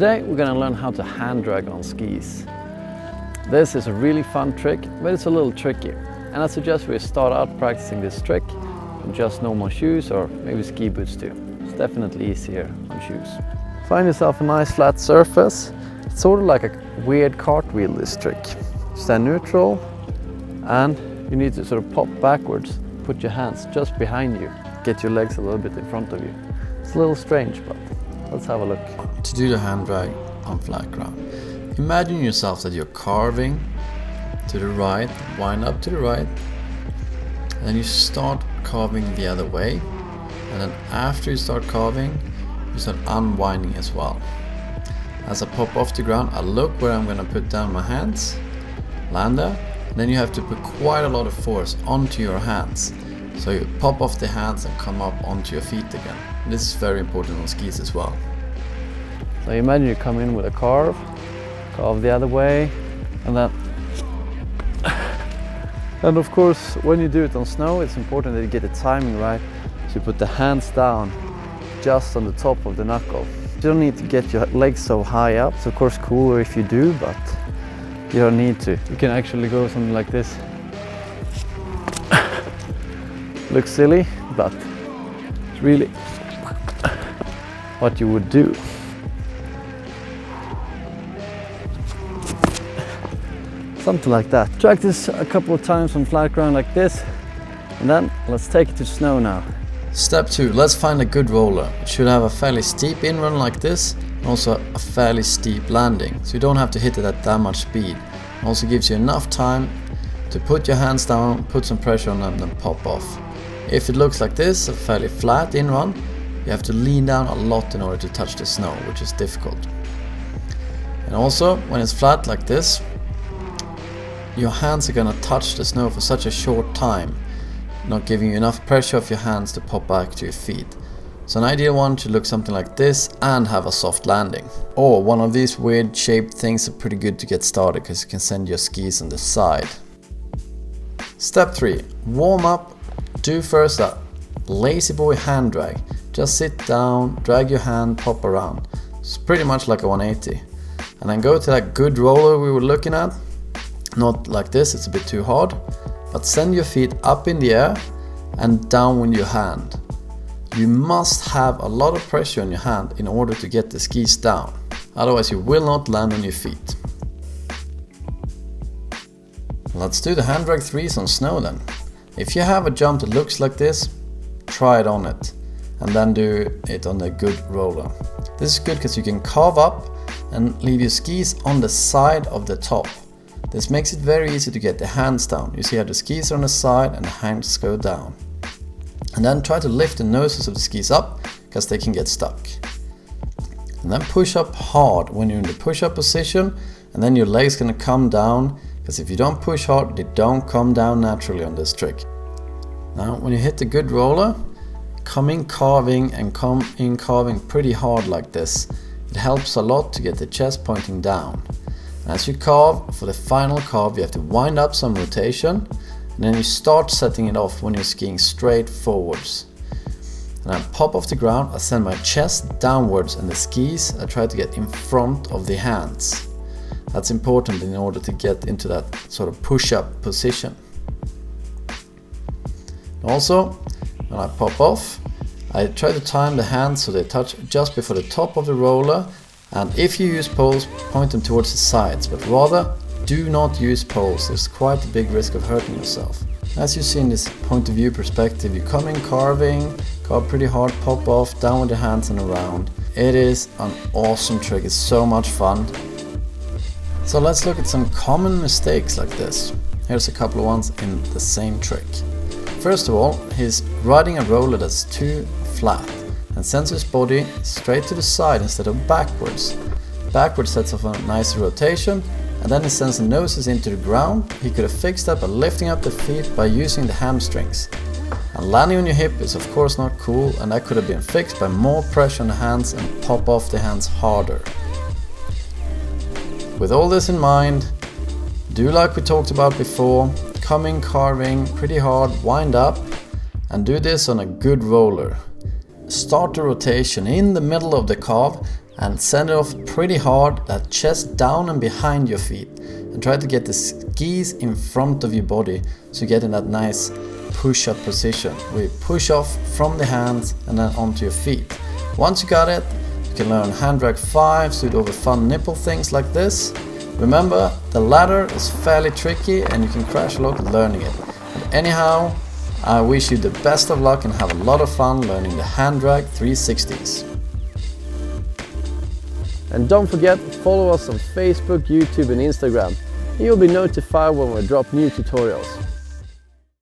Today we're going to learn how to hand drag on skis. This is a really fun trick, but it's a little tricky. And I suggest we start out practicing this trick with just normal shoes or maybe ski boots too. It's definitely easier on shoes. Find yourself a nice flat surface. It's sort of like a weird cartwheel, this trick. Stand neutral and you need to sort of pop backwards, put your hands just behind you, get your legs a little bit in front of you. It's a little strange, but let's have a look. To do the hand drag on flat ground, imagine yourself that you're carving to the right, wind up to the right, and then you start carving the other way, and then after you start carving, you start unwinding as well. As I pop off the ground, I look where I'm going to put down my hands, land there, and then you have to put quite a lot of force onto your hands. So you pop off the hands and come up onto your feet again. And this is very important on skis as well. So imagine you come in with a carve the other way, and then and of course when you do it on snow, it's important that you get the timing right. So you put the hands down just on the top of the knuckle. You don't need to get your legs so high up. It's of course cooler if you do, but you don't need to. You can actually go something like this. Looks silly, but it's really what you would do. Something like that. Practice a couple of times on flat ground like this, and then let's take it to snow now. Step 2, let's find a good roller. It should have a fairly steep in-run like this, and also a fairly steep landing, so you don't have to hit it at that much speed. It also gives you enough time to put your hands down, put some pressure on them, then pop off. If it looks like this, a fairly flat in-run, you have to lean down a lot in order to touch the snow, which is difficult. And also, when it's flat like this, your hands are gonna touch the snow for such a short time, not giving you enough pressure of your hands to pop back to your feet. So an ideal one should look something like this and have a soft landing. Or one of these weird shaped things are pretty good to get started because you can send your skis on the side. Step 3, warm up. Do first a lazy boy hand drag. Just sit down, drag your hand, pop around. It's pretty much like a 180. And then go to that good roller we were looking at. Not like this, it's a bit too hard, but send your feet up in the air and down with your hand. You must have a lot of pressure on your hand in order to get the skis down, otherwise you will not land on your feet. Let's do the hand drag 3s on snow then. If you have a jump that looks like this, try it on it, and then do it on the good roller. This is good because you can carve up and leave your skis on the side of the top. This makes it very easy to get the hands down. You see how the skis are on the side and the hands go down. And then try to lift the noses of the skis up, because they can get stuck. And then push up hard when you're in the push-up position, and then your leg's gonna come down, because if you don't push hard, they don't come down naturally on this trick. Now, when you hit the good roller, come in carving and come in carving pretty hard like this. It helps a lot to get the chest pointing down. As you carve, for the final carve, you have to wind up some rotation, and then you start setting it off when you're skiing straight forwards. And I pop off the ground, I send my chest downwards, and the skis I try to get in front of the hands. That's important in order to get into that sort of push-up position. Also, when I pop off, I try to time the hands so they touch just before the top of the roller. And if you use poles, point them towards the sides, but rather do not use poles. There's quite a big risk of hurting yourself. As you see in this point of view perspective, you come in carving, carve pretty hard, pop off, down with the hands and around. It is an awesome trick, it's so much fun. So let's look at some common mistakes like this. Here's a couple of ones in the same trick. First of all, he's riding a roller that's too flat and sends his body straight to the side instead of backwards. Backwards sets off a nice rotation, and then he sends the noses into the ground. He could have fixed that by lifting up the feet by using the hamstrings. And landing on your hip is of course not cool, and that could have been fixed by more pressure on the hands and pop off the hands harder. With all this in mind, do like we talked about before, come in carving pretty hard, wind up, and do this on a good roller. Start the rotation in the middle of the carve and send it off pretty hard, that chest down and behind your feet, and try to get the skis in front of your body so you get in that nice push-up position where you push off from the hands and then onto your feet. Once you got it, you can learn hand drag 5, so you do over fun nipple things like this. Remember, the ladder is fairly tricky and you can crash a lot learning it. But anyhow, I wish you the best of luck and have a lot of fun learning the hand drag 360s. And don't forget, follow us on Facebook, YouTube and Instagram. You'll be notified when we drop new tutorials.